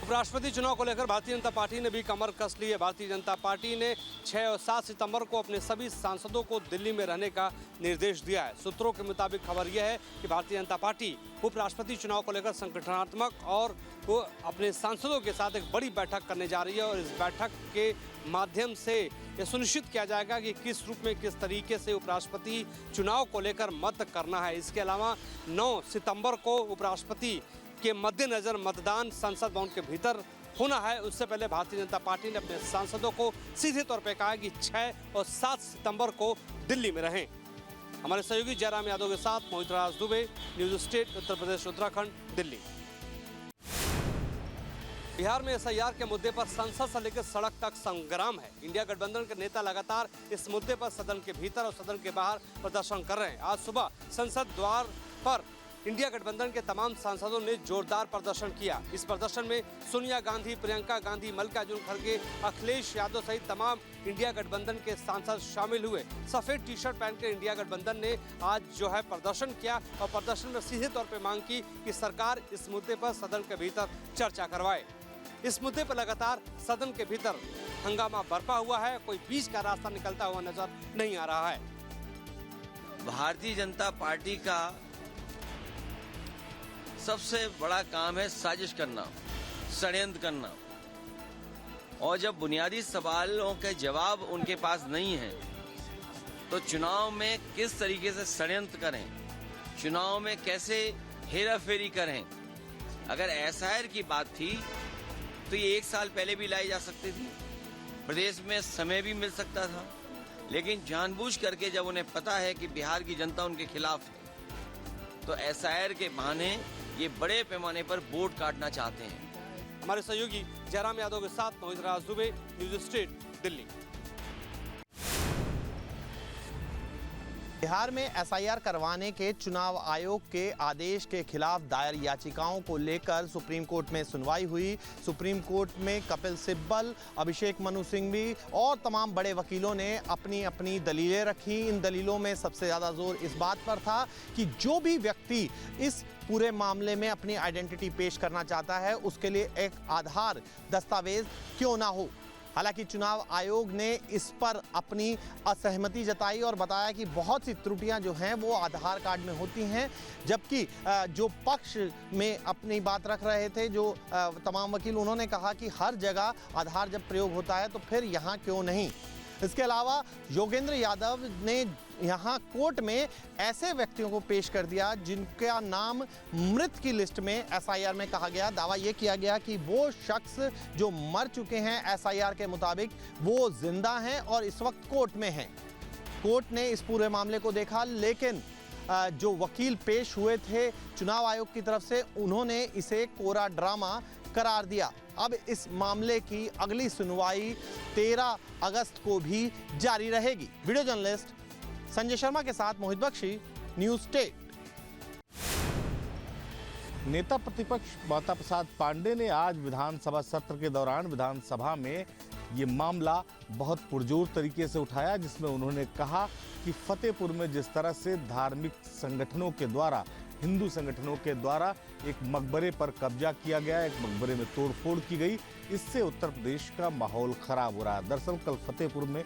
उपराष्ट्रपति चुनाव को लेकर भारतीय जनता पार्टी ने भी कमर कस ली है। भारतीय जनता पार्टी ने 6 और 7 सितंबर को अपने सभी सांसदों को दिल्ली में रहने का निर्देश दिया है। सूत्रों के मुताबिक खबर यह है कि भारतीय जनता पार्टी उपराष्ट्रपति चुनाव को लेकर संगठनात्मक और वो अपने सांसदों के साथ एक बड़ी बैठक करने जा रही है और इस बैठक के माध्यम से यह सुनिश्चित किया जाएगा कि किस रूप में किस तरीके से उपराष्ट्रपति चुनाव को लेकर मत करना है। इसके अलावा 9 सितंबर को उपराष्ट्रपति के मद्देनजर मतदान संसद भवन के भीतर होना है। उससे पहले भारतीय जनता पार्टी ने अपने सांसदों को सीधे तौर पर कहा कि 6 और 7 सितंबर को दिल्ली में रहें। हमारे सहयोगी जयराम यादव के साथ मोहित राज दुबे, न्यूज स्टेट, उत्तर प्रदेश, उत्तराखंड, दिल्ली। बिहार में एसआईआर के मुद्दे पर संसद से लेकर सड़क तक संग्राम है। इंडिया गठबंधन के नेता लगातार इस मुद्दे पर सदन के भीतर और सदन के बाहर प्रदर्शन कर रहे हैं। आज सुबह संसद द्वार पर इंडिया गठबंधन के तमाम सांसदों ने जोरदार प्रदर्शन किया। इस प्रदर्शन में सोनिया गांधी, प्रियंका गांधी, मल्लिकार्जुन खड़गे, अखिलेश यादव सहित तमाम इंडिया गठबंधन के सांसद शामिल हुए। सफेद टी शर्ट पहनकर इंडिया गठबंधन ने आज प्रदर्शन किया और प्रदर्शन में सीधे तौर पर मांग की कि सरकार इस मुद्दे पर सदन के भीतर चर्चा करवाए। इस मुद्दे पर लगातार सदन के भीतर हंगामा बरपा हुआ है। कोई बीच का रास्ता निकलता हुआ नजर नहीं आ रहा है। भारतीय जनता पार्टी का सबसे बड़ा काम है साजिश करना, षड्यंत्र करना, और जब बुनियादी सवालों के जवाब उनके पास नहीं है तो चुनाव में किस तरीके से षड्यंत्र करें, चुनाव में कैसे हेराफेरी करें। अगर एसआईआर की बात थी तो ये 1 साल पहले भी लाई जा सकती थी, प्रदेश में समय भी मिल सकता था, लेकिन जानबूझ करके जब उन्हें पता है कि बिहार की जनता उनके खिलाफ है तो एसआईआर के बहाने ये बड़े पैमाने पर वोट काटना चाहते हैं। हमारे सहयोगी जयराम यादव के साथ मोहित राज दुबे, न्यूज स्टेट, दिल्ली। बिहार में एसआईआर करवाने के चुनाव आयोग के आदेश के खिलाफ दायर याचिकाओं को लेकर सुप्रीम कोर्ट में सुनवाई हुई। सुप्रीम कोर्ट में कपिल सिब्बल, अभिषेक मनु सिंघवी और तमाम बड़े वकीलों ने अपनी अपनी दलीलें रखी। इन दलीलों में सबसे ज़्यादा जोर इस बात पर था कि जो भी व्यक्ति इस पूरे मामले में अपनी आइडेंटिटी पेश करना चाहता है उसके लिए एक आधार दस्तावेज क्यों ना हो। हालांकि चुनाव आयोग ने इस पर अपनी असहमति जताई और बताया कि बहुत सी त्रुटियां जो हैं वो आधार कार्ड में होती हैं, जबकि जो पक्ष में अपनी बात रख रहे थे जो तमाम वकील, उन्होंने कहा कि हर जगह आधार जब प्रयोग होता है तो फिर यहाँ क्यों नहीं। इसके अलावा योगेंद्र यादव ने यहाँ कोर्ट में ऐसे व्यक्तियों को पेश कर दिया जिनका नाम मृत की लिस्ट में एसआईआर में कहा गया। दावा यह किया गया कि वो शख्स जो मर चुके हैं एसआईआर के मुताबिक वो जिंदा हैं और इस वक्त कोर्ट में हैं। कोर्ट ने इस पूरे मामले को देखा, लेकिन जो वकील पेश हुए थे चुनाव आयोग की तरफ से, उन्होंने इसे कोरा ड्रामा करार दिया। अब इस मामले की अगली सुनवाई 13 अगस्त को भी जारी रहेगी। वीडियो जर्नलिस्ट संजय शर्मा के साथ मोहित बख्शी, न्यूज स्टेट। नेता प्रतिपक्ष माता प्रसाद पांडे ने आज विधानसभा सत्र के दौरान विधानसभा में ये मामला बहुत पुरजोर तरीके से उठाया, जिसमें उन्होंने कहा कि फतेहपुर में जिस तरह से धार्मिक संगठनों के द्वारा, हिंदू संगठनों के द्वारा एक मकबरे पर कब्जा किया गया, एक मकबरे में तोड़फोड़ की गई, इससे उत्तर प्रदेश का माहौल खराब हो रहा है। दरअसल कल फतेहपुर में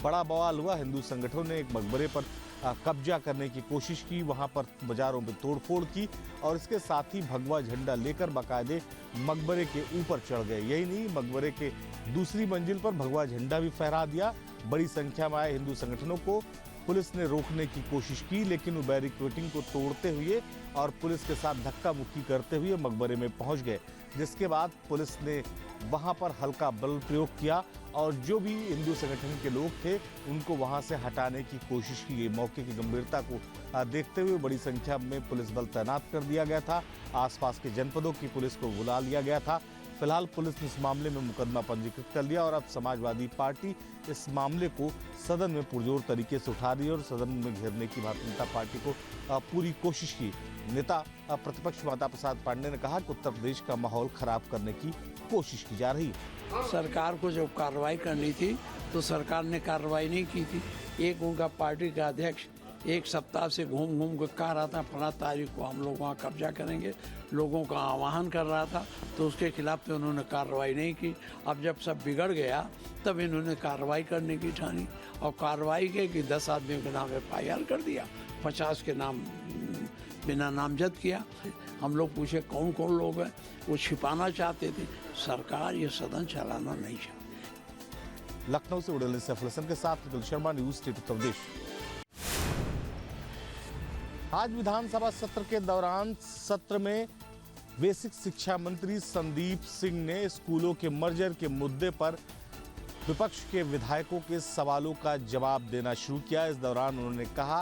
बड़ा बवाल हुआ। हिंदू संगठनों ने एक मकबरे पर कब्जा करने की कोशिश की, वहां पर बाजारों में तोड़फोड़ की और इसके साथ ही भगवा झंडा लेकर बाकायदे मकबरे के ऊपर चढ़ गए। यही नहीं, मकबरे के दूसरी मंजिल पर भगवा झंडा भी फहरा दिया। बड़ी संख्या में आए हिंदू संगठनों को पुलिस ने रोकने की कोशिश की, लेकिन वो बैरिकेडिंग को तोड़ते हुए और पुलिस के साथ धक्का मुक्की करते हुए मकबरे में पहुंच गए, जिसके बाद पुलिस ने वहां पर हल्का बल प्रयोग किया और जो भी हिंदू संगठन के लोग थे उनको वहां से हटाने की कोशिश की गई। मौके की गंभीरता को देखते हुए बड़ी संख्या में पुलिस बल तैनात कर दिया गया था। आसपास के जनपदों की पुलिस को बुला लिया गया था। फिलहाल पुलिस ने इस मामले में मुकदमा पंजीकृत कर लिया और अब समाजवादी पार्टी इस मामले को सदन में पुरजोर तरीके से उठा रही है और सदन में घेरने की भारतीय जनता पार्टी को पूरी कोशिश की। नेता प्रतिपक्ष माता प्रसाद पांडे ने कहा कि उत्तर प्रदेश का माहौल खराब करने की कोशिश की जा रही है। सरकार को जब कार्रवाई करनी थी तो सरकार ने कार्रवाई नहीं की थी। एक उनका पार्टी का अध्यक्ष एक सप्ताह से घूम घूम कर कह रहा था 15 तारीख को हम लोग वहाँ कब्जा करेंगे, लोगों का आह्वान कर रहा था, तो उसके खिलाफ तो उन्होंने कार्रवाई नहीं की। अब जब सब बिगड़ गया तब इन्होंने कार्रवाई करने की ठानी और कार्रवाई के कि 10 आदमियों के नाम FIR कर दिया, 50 के नाम बिना नामजद किया। हम लोग पूछे कौन कौन लोग हैं, वो छिपाना चाहते थे। सरकार ये सदन चलाना नहीं चाहती। लखनऊ से उड़ेल सैफुल हसन के साथ निखिल शर्मा, न्यूज स्टेट उत्तर प्रदेश। आज विधानसभा सत्र के दौरान सत्र में बेसिक शिक्षा मंत्री संदीप सिंह ने स्कूलों के मर्जर के मुद्दे पर विपक्ष के विधायकों के सवालों का जवाब देना शुरू किया। इस दौरान उन्होंने कहा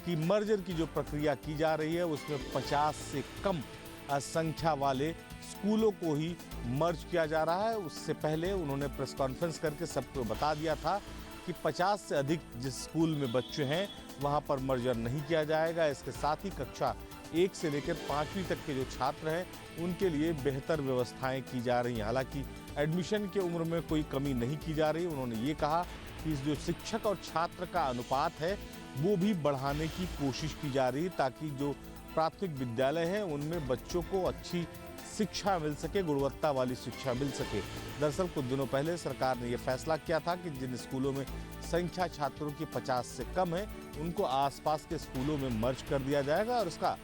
कि मर्जर की जो प्रक्रिया की जा रही है उसमें 50 से कम संख्या वाले स्कूलों को ही मर्ज किया जा रहा है। उससे पहले उन्होंने प्रेस कॉन्फ्रेंस करके सबको बता दिया था कि 50 से अधिक जिस स्कूल में बच्चे हैं वहां पर मर्जर नहीं किया जाएगा। इसके साथ ही कक्षा 1 से लेकर 5वीं तक के जो छात्र हैं उनके लिए बेहतर व्यवस्थाएं की जा रही हैं। हालांकि एडमिशन की उम्र में कोई कमी नहीं की जा रही। उन्होंने ये कहा कि जो शिक्षक और छात्र का अनुपात है वो भी बढ़ाने की कोशिश की जा रही है ताकि जो प्राथमिक विद्यालय हैं उनमें बच्चों को अच्छी शिक्षा मिल सके, गुणवत्ता वाली शिक्षा मिल सके। दरअसल कुछ दिनों पहले सरकार ने यह फैसला किया था कि जिन स्कूलों में संख्या छात्रों की 50 से कम है उनको आसपास के स्कूलों में मर्ज कर दिया जाएगा और उसका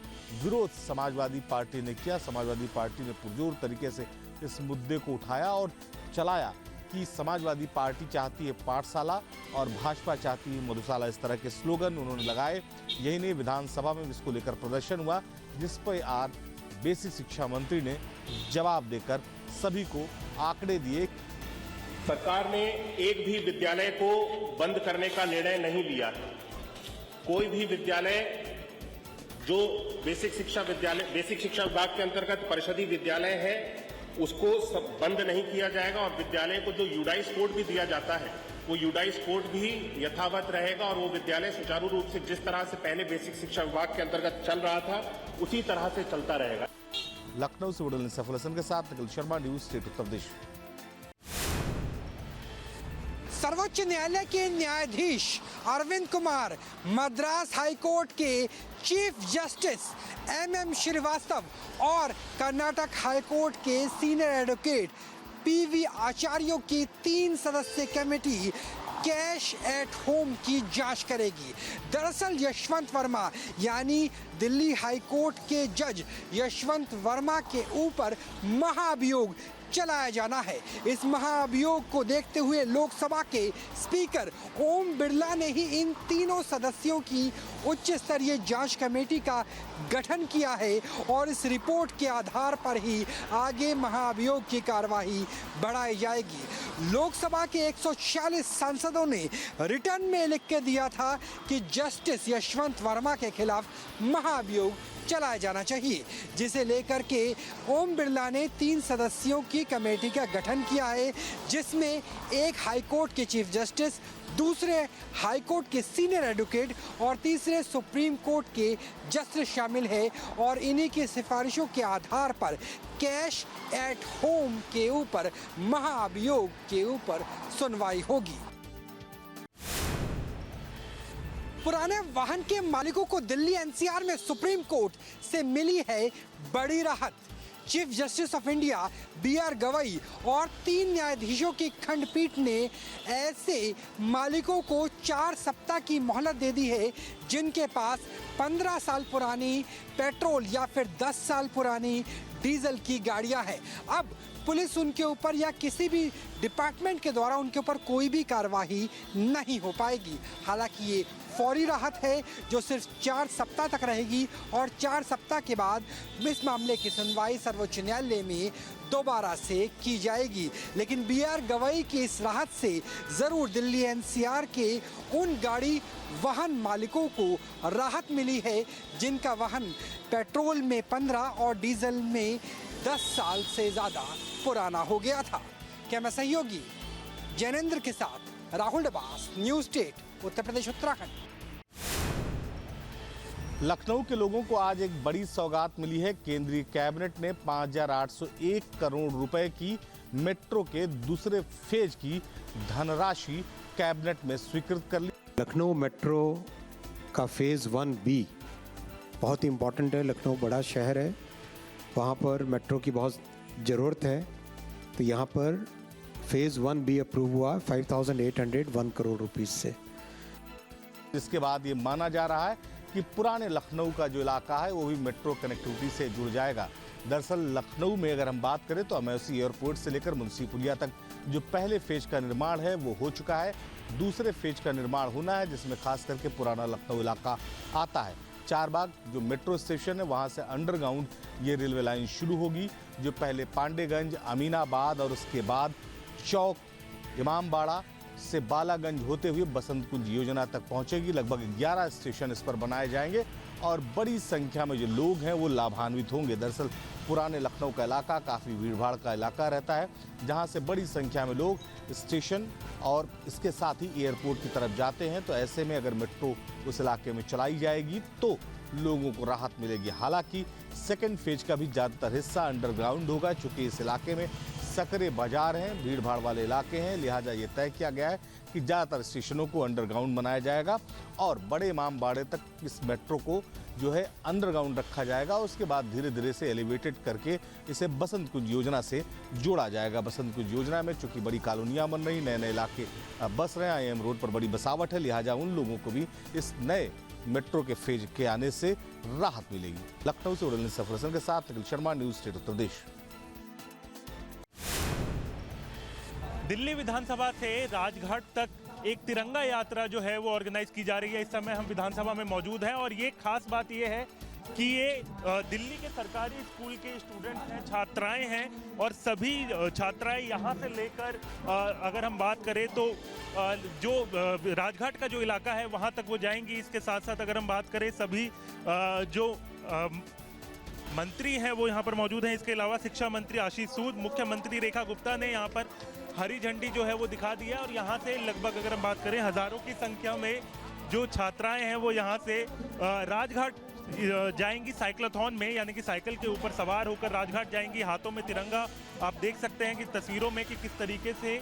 विरोध समाजवादी पार्टी ने किया। समाजवादी पार्टी ने पुरजोर तरीके से इस मुद्दे को उठाया और चलाया कि समाजवादी पार्टी चाहती है पाठशाला और भाजपा चाहती है मधुशाला। इस तरह के स्लोगन उन्होंने लगाए। यही नहीं, विधानसभा में इसको लेकर प्रदर्शन हुआ जिस पर आज बेसिक शिक्षा मंत्री ने जवाब देकर सभी को आंकड़े दिए। सरकार ने एक भी विद्यालय को बंद करने का निर्णय नहीं लिया है। कोई भी विद्यालय जो बेसिक शिक्षा विभाग के अंतर्गत परिषदीय विद्यालय है उसको बंद नहीं किया जाएगा और विद्यालय को जो यूडाइस कोड भी दिया जाता है वो यूडाइस कोड भी यथावत रहेगा और वो विद्यालय सुचारू रूप से जिस तरह से पहले बेसिक शिक्षा विभाग के अंतर्गत चल रहा था उसी तरह से चलता रहेगा। लखनऊ से उड़ेल सैफुल हसन के साथ निखिल शर्मा, न्यूज स्टेट उत्तर प्रदेश। सर्वोच्च न्यायालय के न्यायाधीश अरविंद कुमार, मद्रास हाईकोर्ट के चीफ जस्टिस MM श्रीवास्तव और कर्नाटक हाईकोर्ट के सीनियर एडवोकेट PV आचार्यों की 3 सदस्यीय कमेटी कैश एट होम की जांच करेगी। दरअसल यशवंत वर्मा यानी दिल्ली हाईकोर्ट के जज यशवंत वर्मा के ऊपर महाअभियोग चलाया जाना है। इस महाअभियोग को देखते हुए लोकसभा के स्पीकर ओम बिरला ने ही इन तीनों सदस्यों की उच्च स्तरीय जांच कमेटी का गठन किया है और इस रिपोर्ट के आधार पर ही आगे महाअभियोग की कार्यवाही बढ़ाई जाएगी। लोकसभा के 146 सांसदों ने रिटर्न में लिख के दिया था कि जस्टिस यशवंत वर्मा के खिलाफ महाअभियोग चलाया जाना चाहिए, जिसे लेकर के ओम बिरला ने 3 सदस्यों की कमेटी का गठन किया है, जिसमें एक हाईकोर्ट के चीफ जस्टिस, दूसरे हाईकोर्ट के सीनियर एडवोकेट और तीसरे सुप्रीम कोर्ट के जस्टिस शामिल है और इन्हीं की सिफारिशों के आधार पर कैश एट होम के ऊपर महाअभियोग के ऊपर सुनवाई होगी। पुराने वाहन के मालिकों को दिल्ली NCR में सुप्रीम कोर्ट से मिली है बड़ी राहत। Chief justice of India BR Gavai और 3 न्यायाधीशों की खंडपीठ ने ऐसे मालिकों को 4 सप्ताह की मोहलत दे दी है जिनके पास 15 साल पुरानी पेट्रोल या फिर 10 साल पुरानी डीजल की गाड़ियां हैं। अब पुलिस उनके ऊपर या किसी भी डिपार्टमेंट के द्वारा उनके ऊपर कोई भी कार्रवाई नहीं हो पाएगी। हालांकि ये फौरी राहत है जो सिर्फ 4 सप्ताह तक रहेगी और 4 सप्ताह के बाद इस मामले की सुनवाई सर्वोच्च न्यायालय में दोबारा से की जाएगी। लेकिन BR गवई की इस राहत से ज़रूर दिल्ली NCR के उन गाड़ी वाहन मालिकों को राहत मिली है जिनका वाहन पेट्रोल में 15 और डीजल में 10 साल से ज़्यादा पुराना हो गया था। कैमरा सहयोगी जैनेंद्र के साथ राहुल डबास, न्यूज़ स्टेट उत्तर प्रदेश उत्तराखंड। लखनऊ के लोगों को आज एक बड़ी सौगात मिली है। केंद्रीय कैबिनेट ने 5,801 करोड़ रुपए की मेट्रो के दूसरे फेज की धनराशि कैबिनेट में स्वीकृत कर ली। लखनऊ मेट्रो का फेज़ 1B बहुत ही इम्पॉर्टेंट है। लखनऊ बड़ा शहर है, वहाँ पर मेट्रो की बहुत ज़रूरत है, तो यहाँ पर फेज़ 1B अप्रूव हुआ 5,801 करोड़ रुपीस से। इसके बाद ये माना जा रहा है कि पुराने लखनऊ का जो इलाका है वो भी मेट्रो कनेक्टिविटी से जुड़ जाएगा। दरअसल लखनऊ में अगर हम बात करें तो अमेठी एयरपोर्ट से लेकर मुंशी पुलिया तक जो पहले फेज का निर्माण है वो हो चुका है। दूसरे फेज का निर्माण होना है जिसमें खास करके पुराना लखनऊ इलाका आता है। चारबाग जो मेट्रो स्टेशन है वहाँ से अंडरग्राउंड ये रेलवे लाइन शुरू होगी, जो पहले पांडेगंज, अमीनाबाद और उसके बाद चौक, इमामबाड़ा से बालागंज होते हुए बसंत कुंज योजना तक पहुंचेगी। लगभग 11 स्टेशन इस पर बनाए जाएंगे और बड़ी संख्या में जो लोग हैं वो लाभान्वित होंगे। दरअसल पुराने लखनऊ का इलाका काफ़ी भीड़भाड़ का इलाका रहता है, जहां से बड़ी संख्या में लोग स्टेशन और इसके साथ ही एयरपोर्ट की तरफ जाते हैं। तो ऐसे में अगर मेट्रो उस इलाके में चलाई जाएगी तो लोगों को राहत मिलेगी। हालांकि सेकेंड फेज का भी ज़्यादातर हिस्सा अंडरग्राउंड होगा, चूँकि इस इलाके में सकरे बाजार हैं, भीड़ भाड़ वाले इलाके हैं, लिहाजा ये तय किया गया है कि ज़्यादातर स्टेशनों को अंडरग्राउंड बनाया जाएगा और बड़े इमामबाड़े तक इस मेट्रो को जो है अंडरग्राउंड रखा जाएगा। उसके बाद धीरे धीरे से एलिवेटेड करके इसे बसंत कुंज योजना से जोड़ा जाएगा। बसंत कुंज योजना में चूँकि बड़ी कॉलोनियाँ बन रही, नए नए इलाके बस रहे हैं, IIM रोड पर बड़ी बसावट है, लिहाजा उन लोगों को भी इस नए मेट्रो के फेज के आने से राहत मिलेगी। लखनऊ से उड़न सफर के साथ निखिल शर्मा, न्यूज़ स्टेट उत्तर प्रदेश। दिल्ली विधानसभा से राजघाट तक एक तिरंगा यात्रा जो है वो ऑर्गेनाइज की जा रही है। इस समय हम विधानसभा में मौजूद हैं और ये खास बात ये है कि ये दिल्ली के सरकारी स्कूल के स्टूडेंट्स हैं, छात्राएं हैं और सभी छात्राएं यहाँ से लेकर अगर हम बात करें तो जो राजघाट का जो इलाका है वहाँ तक वो जाएंगी। इसके साथ साथ अगर हम बात करें सभी जो मंत्री हैं वो यहाँ पर मौजूद हैं। इसके अलावा शिक्षा मंत्री आशीष सूद, मुख्यमंत्री रेखा गुप्ता ने यहाँ पर हरी झंडी जो है वो दिखा दी है और यहाँ से लगभग अगर हम बात करें हज़ारों की संख्या में जो छात्राएं हैं वो यहाँ से राजघाट जाएंगी साइक्लोथॉन में, यानी कि साइकिल के ऊपर सवार होकर राजघाट जाएंगी। हाथों में तिरंगा आप देख सकते हैं कि तस्वीरों में कि किस तरीके से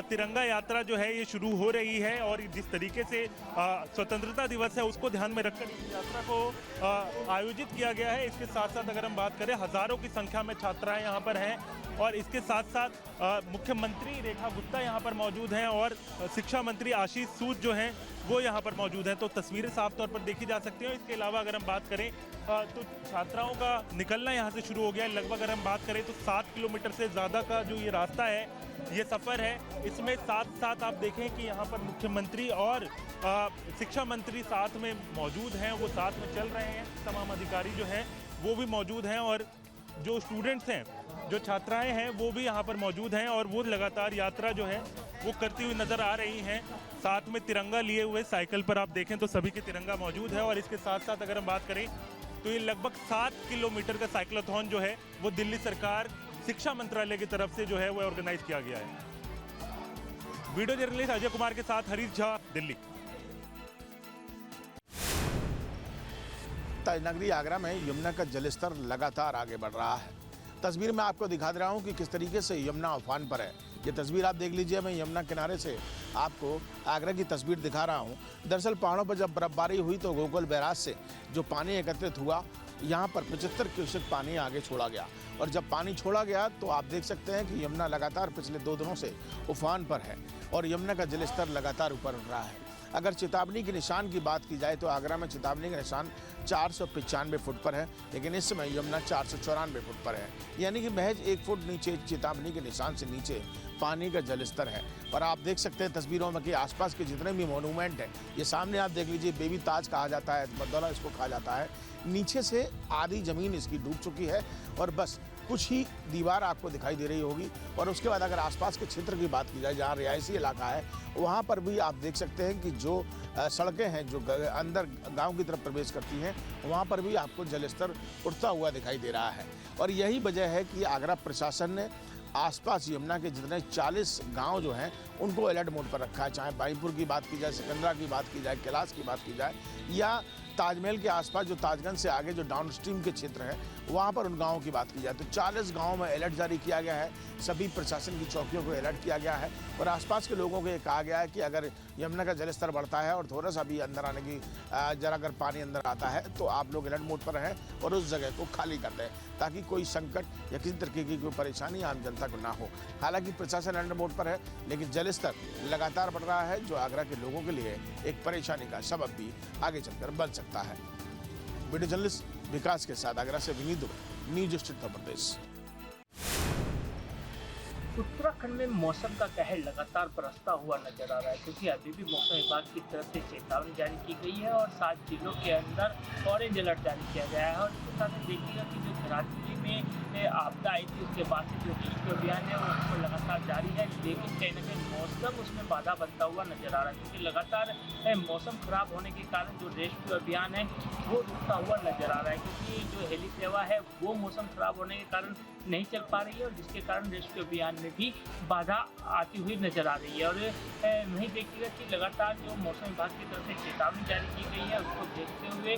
तिरंगा यात्रा जो है ये शुरू हो रही है और जिस तरीके से स्वतंत्रता दिवस है उसको ध्यान में रखकर इस यात्रा को आयोजित किया गया है। इसके साथ साथ अगर हम बात करें हज़ारों की संख्या में छात्राएं यहाँ पर हैं और इसके साथ साथ मुख्यमंत्री रेखा गुप्ता यहाँ पर मौजूद हैं और शिक्षा मंत्री आशीष सूद जो हैं वो यहाँ पर मौजूद हैं। तो तस्वीरें साफ तौर पर देखी जा सकती हैं। इसके अलावा अगर हम बात करें तो छात्राओं का निकलना यहाँ से शुरू हो गया है। लगभग अगर हम बात करें तो 7 किलोमीटर से ज़्यादा का जो ये रास्ता है, ये सफ़र है, इसमें साथ साथ आप देखें कि यहाँ पर मुख्यमंत्री और शिक्षा मंत्री साथ में मौजूद हैं, वो साथ में चल रहे हैं। तमाम अधिकारी जो हैं वो भी मौजूद हैं और जो स्टूडेंट्स हैं, जो छात्राएं हैं वो भी यहाँ पर मौजूद हैं और वो लगातार यात्रा जो है वो करती हुई नज़र आ रही हैं। साथ में तिरंगा लिए हुए साइकिल पर आप देखें तो सभी के तिरंगा मौजूद है और इसके साथ साथ अगर हम बात करें तो ये लगभग 7 किलोमीटर का साइक्लोथॉन जो है वो दिल्ली सरकार शिक्षा मंत्रालय की तरफ से जो है वो ऑर्गेनाइज किया गया है। वीडियो जर्नलिस्ट अजय कुमार के साथ हरीश झा, दिल्ली। ताजनगरी आगरा में यमुना का जलस्तर लगातार आगे बढ़ रहा है। तस्वीर में आपको दिखा दे रहा हूँ कि किस तरीके से यमुना उफान पर है। ये तस्वीर आप देख लीजिए, मैं यमुना किनारे से आपको आगरा की तस्वीर दिखा रहा हूँ। दरअसल पहाड़ों पर जब बर्फबारी हुई तो गोकुल बैराज से जो पानी एकत्रित हुआ, यहाँ पर 75 क्यूसेक पानी आगे छोड़ा गया और जब पानी छोड़ा गया तो आप देख सकते हैं कि यमुना लगातार पिछले 2 दिनों से उफान पर है और यमुना का जलस्तर लगातार ऊपर उठ रहा है। अगर चेतावनी के निशान की बात की जाए तो आगरा में चेतावनी का निशान 495 फुट पर है, लेकिन इस समय यमुना 494 फुट पर है, यानी कि महज 1 फुट नीचे चेतावनी के निशान से नीचे पानी का जलस्तर है। और आप देख सकते हैं तस्वीरों में कि आसपास के जितने भी मोनूमेंट हैं, ये सामने आप देख लीजिए, बेबी ताज कहा जाता है, मदौला इसको कहा जाता है, नीचे से आधी ज़मीन इसकी डूब चुकी है और बस कुछ ही दीवार आपको दिखाई दे रही होगी। और उसके बाद अगर आसपास के क्षेत्र की बात की जाए जहाँ रिहायशी इलाका है, वहाँ पर भी आप देख सकते हैं कि जो सड़कें हैं जो अंदर गांव की तरफ प्रवेश करती हैं, वहाँ पर भी आपको जलस्तर उठता हुआ दिखाई दे रहा है। और यही वजह है कि आगरा प्रशासन ने आसपास यमुना के जितने 40 गांव जो हैं उनको अलर्ट मोड पर रखा है। चाहे बाईपुर की बात की जाए, सिकंदरा की बात की जाए, कैलाश की बात की जाए या ताजमहल के आसपास जो ताजगंज से आगे जो डाउन स्ट्रीम के क्षेत्र है वहाँ पर उन गाँवों की बात की जाए तो 40 गाँव में अलर्ट जारी किया गया है। सभी प्रशासन की चौकियों को अलर्ट किया गया है और आसपास के लोगों को ये कहा गया है कि अगर यमुना का जलस्तर बढ़ता है और थोड़ा सा भी अंदर आने की जरा अगर पानी अंदर आता है तो आप लोग अलर्ट मोड पर रहें और उस जगह को खाली कर दें ताकि कोई संकट या किसी तरीके की कोई परेशानी आम जनता को ना हो। हालांकि प्रशासन अलर्ट मोड पर है लेकिन जलस्तर लगातार बढ़ रहा है जो आगरा के लोगों के लिए एक परेशानी का सबब भी आगे चलकर बन सकता है। वीडियो जर्नलिस्ट विकास के साथ आगरा से विनीत दुबे, न्यूज स्टेट उत्तर प्रदेश। उत्तराखंड में मौसम का कहर लगातार बरसता हुआ नजर आ रहा है क्योंकि अभी भी मौसम विभाग की तरफ से चेतावनी जारी की गई है और 7 जिलों के अंदर ऑरेंज अलर्ट जारी किया गया है। और इसके साथ ही देखिएगा कि जो धरातली में आपदा आई थी उसके बाद से जो रेस्क्यू अभियान है वो लगातार जारी है, लेकिन कहीं ना कहीं मौसम उसमें बाधा बनता हुआ नजर आ रहा है क्योंकि लगातार मौसम खराब होने के कारण जो रेस्क्यू अभियान है वो रुकता हुआ नजर आ रहा है क्योंकि जो हेली सेवा है वो मौसम खराब होने के कारण नहीं चल पा रही है और जिसके कारण रेस्क्यू अभियान में भी बाधा आती हुई नजर आ रही है। और वहीं देखिएगा कि लगातार जो मौसम विभाग की तरफ से चेतावनी जारी की गई है उसको देखते हुए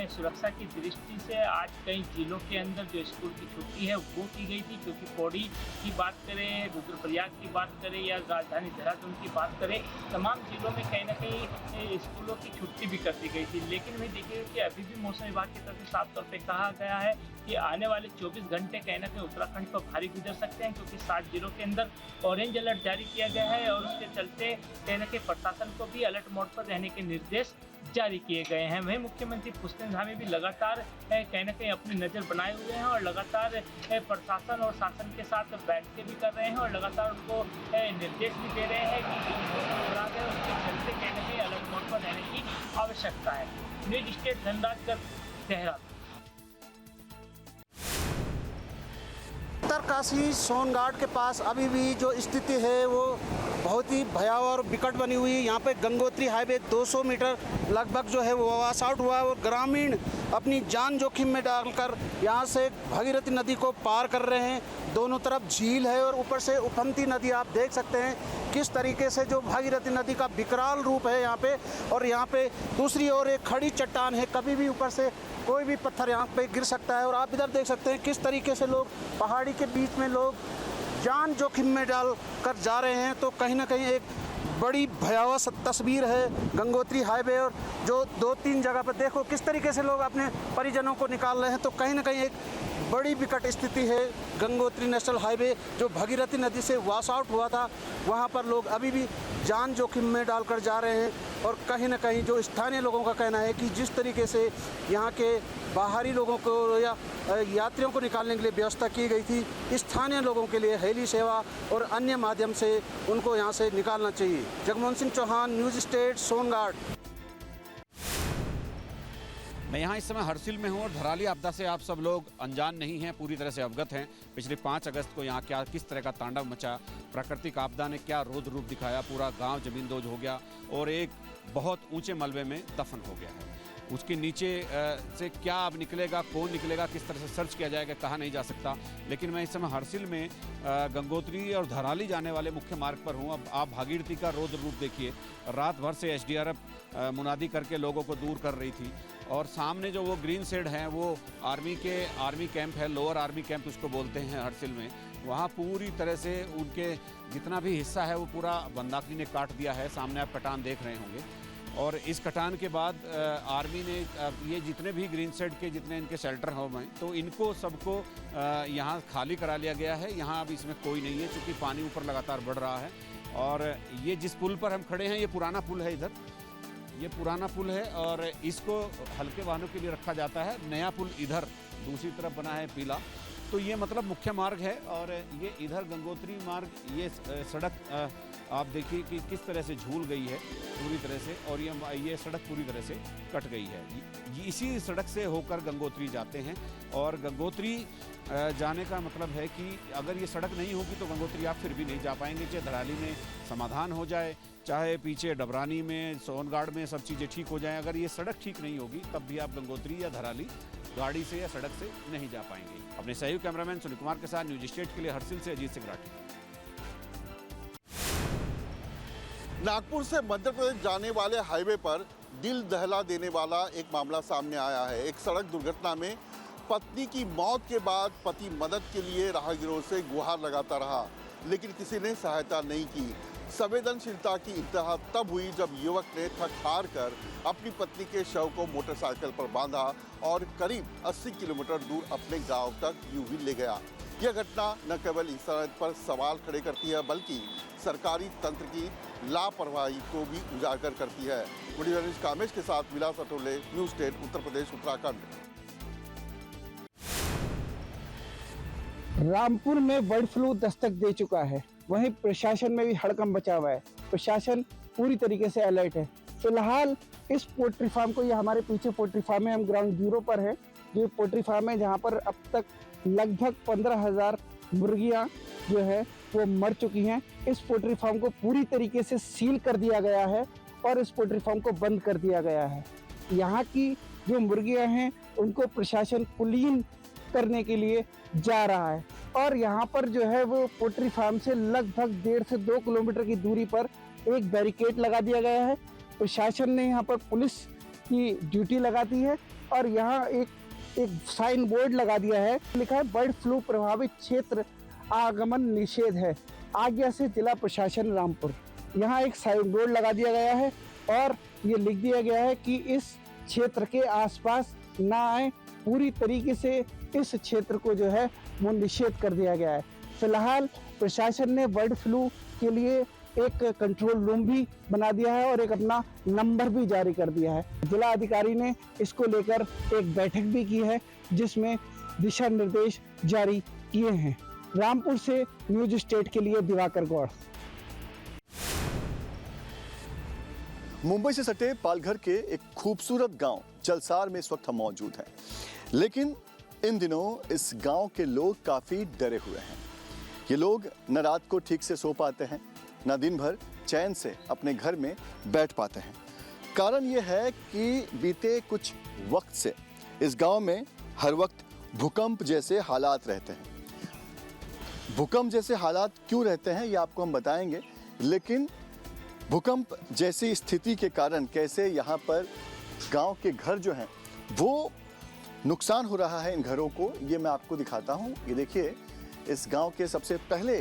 सुरक्षा की दृष्टि से आज कई जिलों के अंदर जो स्कूल की छुट्टी है वो की गई थी क्योंकि पौड़ी की बात करें, रुद्रप्रयाग की बात करें या राजधानी देहरादून की बात करें, तमाम जिलों में कहीं ना कहीं स्कूलों की छुट्टी भी कर दी गई थी। लेकिन वही देखिएगा कि अभी भी मौसम विभाग की तरफ से साफ तौर पर कहा गया है कि आने वाले 24 घंटे कहीं ना कहीं उत्तराखंड पर भारी गुजर सकते हैं क्योंकि 7 जिलों के अंदर ऑरेंज अलर्ट जारी किया गया है और उसके चलते कहीं ना कहीं प्रशासन को भी अलर्ट मोड पर रहने के निर्देश जारी किए गए हैं। वहीं मुख्यमंत्री पुष्पेंद्र धामी भी लगातार कहीं ना कहीं अपनी नज़र बनाए हुए हैं और लगातार प्रशासन और शासन के साथ बैठकें भी कर रहे हैं और लगातार उनको निर्देश भी दे रहे हैं कि अपराध है उसके चलते कहीं ना कहीं अलर्ट मोड पर रहने की आवश्यकता है। News state Dhanrajgarh, Dehradun. उत्तरकाशी सोनघाट के पास अभी भी जो स्थिति है वो बहुत ही भयावह और विकट बनी हुई है। यहाँ पे गंगोत्री हाईवे 200 मीटर लगभग जो है वो वॉश आउट हुआ है और ग्रामीण अपनी जान जोखिम में डालकर यहाँ से भागीरथी नदी को पार कर रहे हैं। दोनों तरफ झील है और ऊपर से उफनती नदी आप देख सकते हैं किस तरीके से जो भागीरथी नदी का विकराल रूप है यहाँ पे। और यहाँ पे दूसरी ओर एक खड़ी चट्टान है, कभी भी ऊपर से कोई भी पत्थर यहाँ पे गिर सकता है। और आप इधर देख सकते हैं किस तरीके से लोग पहाड़ी के बीच में लोग जान जोखिम में डाल कर जा रहे हैं। तो कहीं ना कहीं एक बड़ी भयावह तस्वीर है गंगोत्री हाईवे और जो 2-3 जगह पर देखो किस तरीके से लोग अपने परिजनों को निकाल रहे हैं। तो कहीं ना कहीं एक बड़ी विकट स्थिति है। गंगोत्री नेशनल हाईवे जो भागीरथी नदी से वॉश आउट हुआ था वहाँ पर लोग अभी भी जान जोखिम में डालकर जा रहे हैं। और कहीं ना कहीं जो स्थानीय लोगों का कहना है कि जिस तरीके से यहाँ के बाहरी लोगों को या यात्रियों को निकालने के लिए व्यवस्था की गई थी, स्थानीय लोगों के लिए हेली सेवा और अन्य माध्यम से उनको यहाँ से निकालना चाहिए। Jagmohan Singh Chauhan, news state, Songhat. मैं यहाँ इस समय हरसिल में हूँ और धराली आपदा से आप सब लोग अनजान नहीं हैं, पूरी तरह से अवगत हैं। पिछले 5 अगस्त को यहाँ क्या किस तरह का तांडव मचा, प्राकृतिक आपदा ने क्या रौद्र रूप दिखाया, पूरा गांव जमींदोज हो गया और एक बहुत ऊंचे मलबे में दफन हो गया है। उसके नीचे से क्या अब निकलेगा, कौन निकलेगा, किस तरह से सर्च किया जाएगा, कहा नहीं जा सकता। लेकिन मैं इस समय हरसिल में गंगोत्री और धराली जाने वाले मुख्य मार्ग पर हूँ। अब आप भागीरथी का रौद्र रूप देखिए। रात भर से SDRF मुनादी करके लोगों को दूर कर रही थी और सामने जो वो ग्रीन शेड है वो आर्मी कैंप है, लोअर आर्मी कैंप उसको बोलते हैं हरसिल में। वहाँ पूरी तरह से उनके जितना भी हिस्सा है वो पूरा बंदाकी ने काट दिया है। सामने आप कटान देख रहे होंगे और इस कटान के बाद आर्मी ने ये जितने भी ग्रीन शेड के जितने इनके शेल्टर हो गए तो इनको सबको यहाँ खाली करा लिया गया है। यहाँ अब इसमें कोई नहीं है क्योंकि पानी ऊपर लगातार बढ़ रहा है। और ये जिस पुल पर हम खड़े हैं ये पुराना पुल है, इधर ये पुराना पुल है और इसको हल्के वाहनों के लिए रखा जाता है। नया पुल इधर दूसरी तरफ बना है पीला, तो ये मतलब मुख्य मार्ग है। और ये इधर गंगोत्री मार्ग, ये सड़क आप देखिए कि किस तरह से झूल गई है पूरी तरह से और ये सड़क पूरी तरह से कट गई है। इसी सड़क से होकर गंगोत्री जाते हैं और गंगोत्री जाने का मतलब है कि अगर ये सड़क नहीं होगी तो गंगोत्री आप फिर भी नहीं जा पाएंगे। चाहे धराली में समाधान हो जाए, चाहे पीछे डबरानी में, सोनघाट में सब चीज़ें ठीक हो जाएं, अगर ये सड़क ठीक नहीं होगी तब भी आप गंगोत्री या धराली गाड़ी से या सड़क से नहीं जा पाएंगे। अपने सहयोगी कैमरामैन सुनील कुमार के साथ न्यूज स्टेट के लिए हरसिल से अजीत सिंह राठी। नागपुर से मध्य प्रदेश जाने वाले हाईवे पर दिल दहला देने वाला एक मामला सामने आया है। एक सड़क दुर्घटना में पत्नी की मौत के बाद पति मदद के लिए राहगीरों से गुहार लगाता रहा, लेकिन किसी ने सहायता नहीं की। संवेदनशीलता की इंतहा तब हुई जब युवक ने थक हार कर अपनी पत्नी के शव को मोटरसाइकिल पर बांधा और करीब 80 किलोमीटर दूर अपने गांव तक यूं ही ले गया। यह घटना न केवल इंसानियत पर सवाल खड़े करती है, बल्कि सरकारी तंत्र की लापरवाही को भी उजागर करती है। वीडियो जर्नलिस्ट कामेश के साथ विलास अटोले, न्यूज़ 10 उत्तर प्रदेश उत्तराखंड। रामपुर में बर्ड फ्लू दस्तक दे चुका है, वहीं प्रशासन में भी हड़कंप मचा हुआ है। प्रशासन पूरी तरीके से अलर्ट है। फिलहाल इस पोल्ट्री फार्म को, ये हमारे पीछे पोल्ट्री फार्म है, हम ग्राउंड जीरो पर है। ये पोल्ट्री फार्म है जहाँ पर अब तक लगभग 15,000 मुर्गियाँ जो है वो मर चुकी हैं। इस पोल्ट्री फार्म को पूरी तरीके से सील कर दिया गया है और इस पोल्ट्री फार्म को बंद कर दिया गया है। यहाँ की जो मुर्गियाँ हैं उनको प्रशासन कुलीन करने के लिए जा रहा है और यहाँ पर जो है वो पोल्ट्री फार्म से लगभग 1.5 से 2 किलोमीटर की दूरी पर एक बैरिकेड लगा दिया गया है। प्रशासन ने यहाँ पर पुलिस की ड्यूटी लगा दी है और यहाँ एक साइन बोर्ड लगा दिया है, लिखा है बर्ड फ्लू प्रभावित क्षेत्र आगमन निषेध है, आज्ञा से जिला प्रशासन रामपुर। यहाँ एक साइन बोर्ड लगा दिया गया है और ये लिख दिया गया है कि इस क्षेत्र के आसपास ना आए। पूरी तरीके से इस क्षेत्र को जो है वो निषेध कर दिया गया है। फिलहाल प्रशासन ने बर्ड फ्लू के लिए एक कंट्रोल रूम भी बना दिया है और एक अपना नंबर भी जारी कर दिया है। जिला अधिकारी ने इसको लेकर एक बैठक भी की है जिसमें दिशा निर्देश जारी किए हैं। रामपुर से न्यूज स्टेट के लिए दिवाकर गौड़। मुंबई से सटे पालघर के एक खूबसूरत गांव जलसार में इस वक्त हम मौजूद हैं, लेकिन इन दिनों इस गांव के लोग काफी डरे हुए हैं। ये लोग न रात को ठीक से सो पाते हैं, न दिन भर चैन से अपने घर में बैठ पाते हैं। कारण ये है कि बीते कुछ वक्त से इस गांव में हर वक्त भूकंप जैसे हालात रहते हैं। भूकंप जैसे हालात क्यों रहते हैं ये आपको हम बताएंगे, लेकिन भूकंप जैसी स्थिति के कारण कैसे यहाँ पर गांव के घर जो हैं वो नुकसान हो रहा है इन घरों को, ये मैं आपको दिखाता हूँ। ये देखिए, इस गांव के सबसे पहले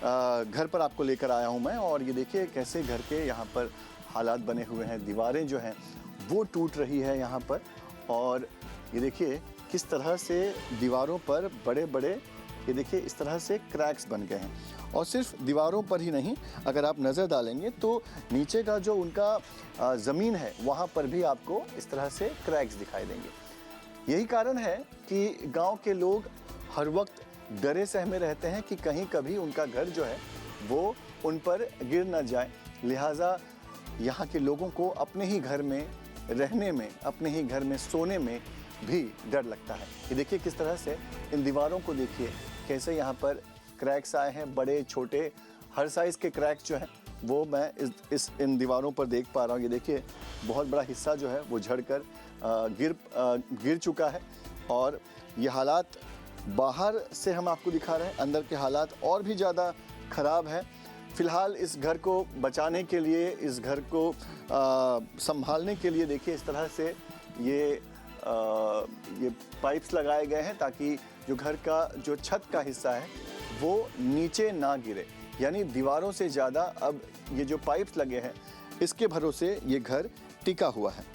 घर पर आपको लेकर आया हूँ मैं और ये देखिए कैसे घर के यहाँ पर हालात बने हुए हैं। दीवारें जो हैं वो टूट रही है यहाँ पर और ये देखिए किस तरह से दीवारों पर बड़े बड़े, ये देखिए इस तरह से क्रैक्स बन गए हैं। और सिर्फ दीवारों पर ही नहीं, अगर आप नज़र डालेंगे तो नीचे का जो उनका ज़मीन है वहाँ पर भी आपको इस तरह से क्रैक्स दिखाई देंगे। यही कारण है कि गांव के लोग हर वक्त डरे सहमे रहते हैं कि कहीं कभी उनका घर जो है वो उन पर गिर न जाए। लिहाजा यहाँ के लोगों को अपने ही घर में रहने में, अपने ही घर में सोने में भी डर लगता है। ये देखिए किस तरह से इन दीवारों को देखिए कैसे यहाँ पर क्रैक्स आए हैं, बड़े छोटे हर साइज़ के क्रैक्स जो हैं वो मैं इन दीवारों पर देख पा रहा हूँ। ये देखिए बहुत बड़ा हिस्सा जो है वो झड़कर गिर चुका है और ये हालात बाहर से हम आपको दिखा रहे हैं, अंदर के हालात और भी ज़्यादा ख़राब हैं। फ़िलहाल इस घर को बचाने के लिए, इस घर को संभालने के लिए देखिए इस तरह से ये पाइप्स लगाए गए हैं ताकि जो घर का जो छत का हिस्सा है वो नीचे ना गिरे। यानी दीवारों से ज़्यादा अब ये जो पाइप्स लगे हैं इसके भरोसे ये घर टिका हुआ है।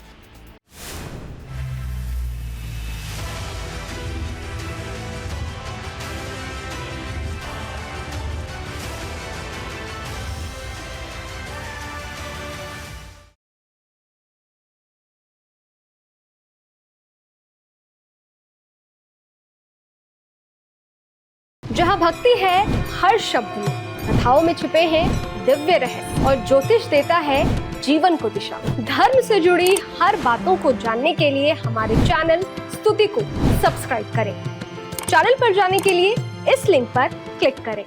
जहाँ भक्ति है हर शब्द में, कथाओं में छुपे हैं दिव्य रहस्य और ज्योतिष देता है जीवन को दिशा। धर्म से जुड़ी हर बातों को जानने के लिए हमारे चैनल स्तुति को सब्सक्राइब करें। चैनल पर जाने के लिए इस लिंक पर क्लिक करें।